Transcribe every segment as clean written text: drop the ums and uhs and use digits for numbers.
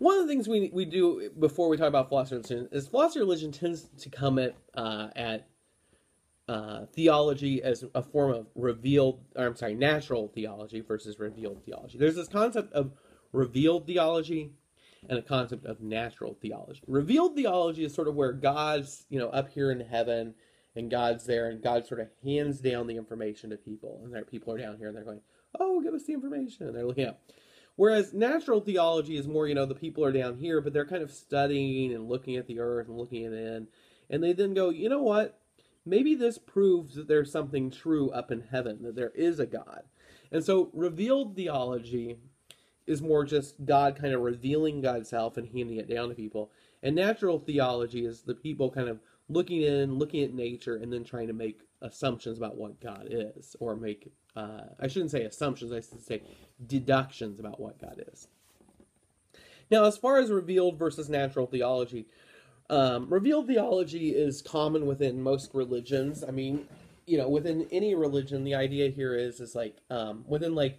One of the things we do before we talk about philosophy religion is philosophy religion tends to come at theology as a form of natural theology versus revealed theology. There's this concept of revealed theology and a concept of natural theology. Revealed theology is sort of where God's, up here in heaven, and God's there, and God sort of hands down the information to people, and people are down here, and they're going, oh, give us the information, and they're looking up. Whereas natural theology is more, the people are down here, but they're kind of studying and looking at the earth and looking at it, and they then go, you know what? Maybe this proves that there's something true up in heaven, that there is a God. And so revealed theology is more just God kind of revealing God's self and handing it down to people. And natural theology is the people kind of looking at nature, and then trying to make assumptions about what God is, or make, I shouldn't say assumptions, I should say deductions about what God is. Now, as far as revealed versus natural theology, revealed theology is common within most religions. I mean, within any religion, the idea here is like, within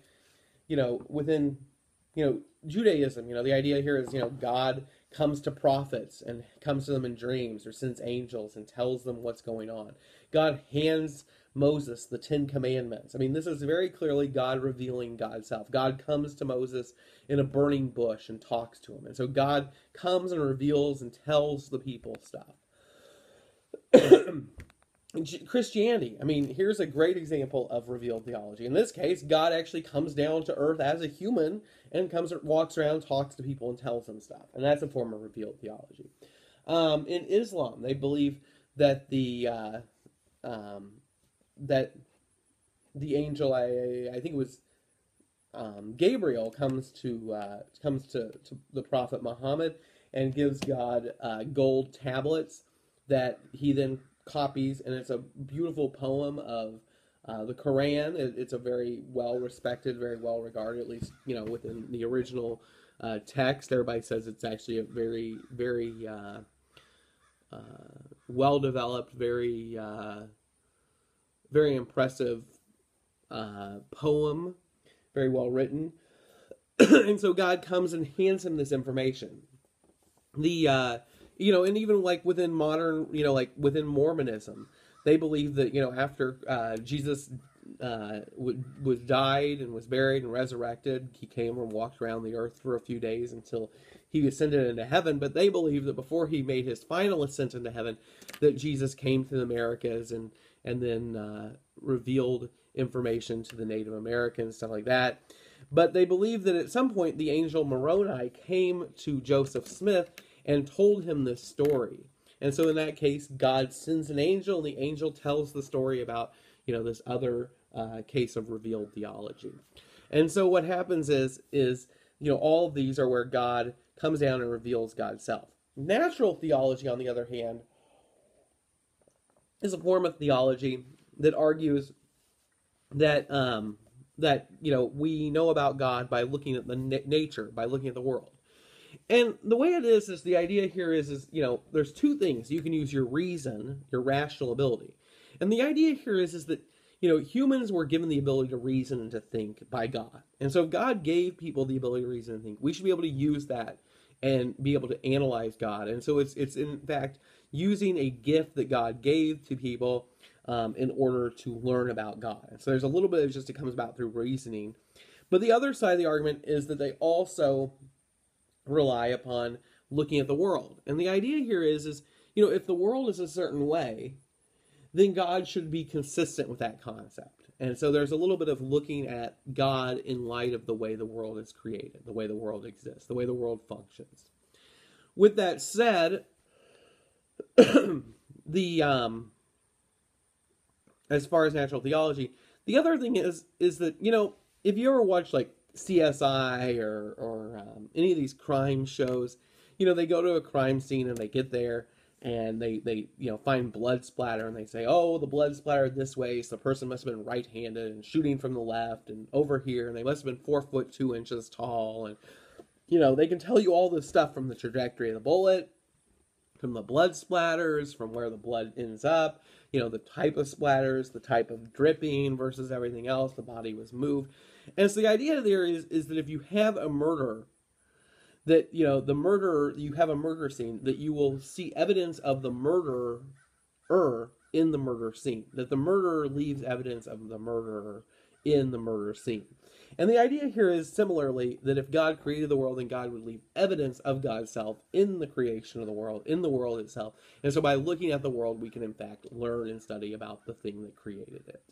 Judaism, the idea here is, God comes to prophets and comes to them in dreams, or sends angels and tells them what's going on. God hands Moses the 10 Commandments. I mean, this is very clearly God revealing God's self. God comes to Moses in a burning bush and talks to him. And so God comes and reveals and tells the people stuff. Christianity, I mean, here's a great example of revealed theology. In this case, God actually comes down to earth as a human and walks around, talks to people, and tells them stuff. And that's a form of revealed theology. In Islam, they believe that the angel, I think it was Gabriel, comes to the Prophet Muhammad and gives God gold tablets that he then copies, and it's a beautiful poem of the Quran. It's a very well respected, very well regarded, at least within the original text. Everybody says it's actually a very, very well developed, very very impressive poem, very well written. And so God comes and hands him this information. And even like within modern, like within Mormonism, they believe that, after Jesus was died and was buried and resurrected, he came and walked around the earth for a few days until he ascended into heaven. But they believe that before he made his final ascent into heaven, that Jesus came to the Americas and then revealed information to the Native Americans, stuff like that. But they believe that at some point the angel Moroni came to Joseph Smith and told him this story. And so in that case, God sends an angel, and the angel tells the story about, this other case of revealed theology. And so what happens is all of these are where God comes down and reveals God's self. Natural theology, on the other hand, is a form of theology that argues that we know about God by looking at the nature, by looking at the world. And the way it is the idea here is there's two things. You can use your reason, your rational ability. And the idea here is that, humans were given the ability to reason and to think by God. And so if God gave people the ability to reason and think, we should be able to use that and be able to analyze God. And so it's in fact using a gift that God gave to people in order to learn about God. And so there's a little bit of it comes about through reasoning. But the other side of the argument is that they also rely upon looking at the world. And the idea here is if the world is a certain way, then God should be consistent with that concept. And so there's a little bit of looking at God in light of the way the world is created, the way the world exists, the way the world functions. With that said, as far as natural theology, the other thing is that, if you ever watch like CSI or any of these crime shows, they go to a crime scene and they get there and they find blood splatter, and they say, oh, the blood splattered this way, so the person must have been right-handed and shooting from the left, and over here, and they must have been 4 foot 2 inches tall, and they can tell you all this stuff from the trajectory of the bullet, from the blood splatters, from where the blood ends up, the type of splatters, the type of dripping versus everything else, the body was moved. And so the idea there is that if you have a murder, that, the murderer, you have a murder scene, that you will see evidence of the murderer in the murder scene, that the murderer leaves evidence of the murderer in the murder scene. And the idea here is similarly that if God created the world, then God would leave evidence of God's self in the creation of the world, in the world itself. And so by looking at the world, we can in fact learn and study about the thing that created it.